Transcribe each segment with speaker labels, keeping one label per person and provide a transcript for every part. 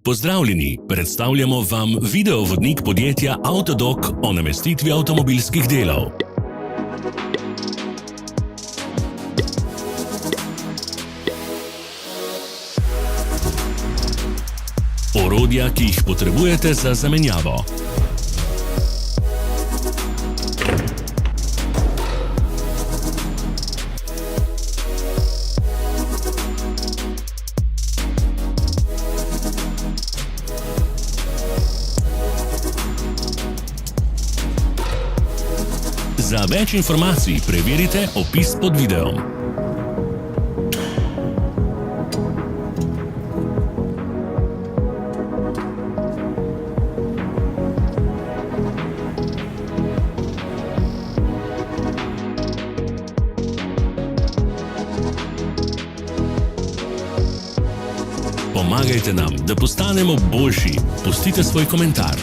Speaker 1: Pozdravljeni, predstavljamo vam videovodnik podjetja Avtodok o namestitvi avtomobilskih delov. Orodja, ki jih potrebujete za zamenjavo. Za več informacij preverite opis pod videom. Pomagajte nam, da postanemo boljši. Pustite svoj komentar.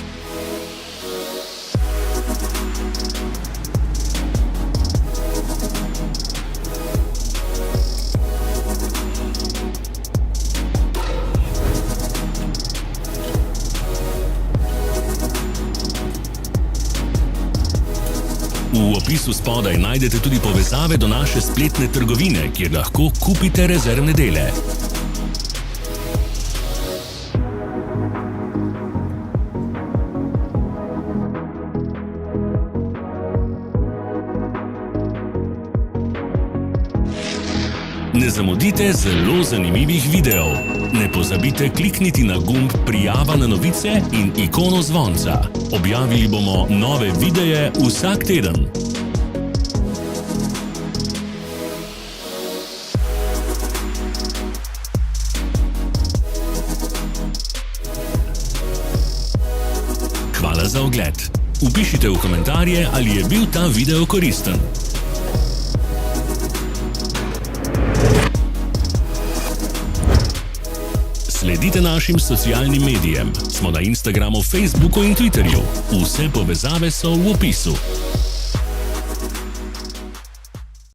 Speaker 1: V opisu spodaj najdete tudi povezave do naše spletne trgovine, kjer lahko kupite rezervne dele. Ne zamudite zelo zanimivih videov. Ne pozabite klikniti na gumb Prijava na novice in ikono zvonca. Objavili bomo nove videe vsak teden. Hvala za ogled. Vpišite v komentarje, ali je bil ta video koristen. Sledite našim socialnim medijem. Smo na Instagramu, Facebooku in Twitterju. Vse povezave so v opisu.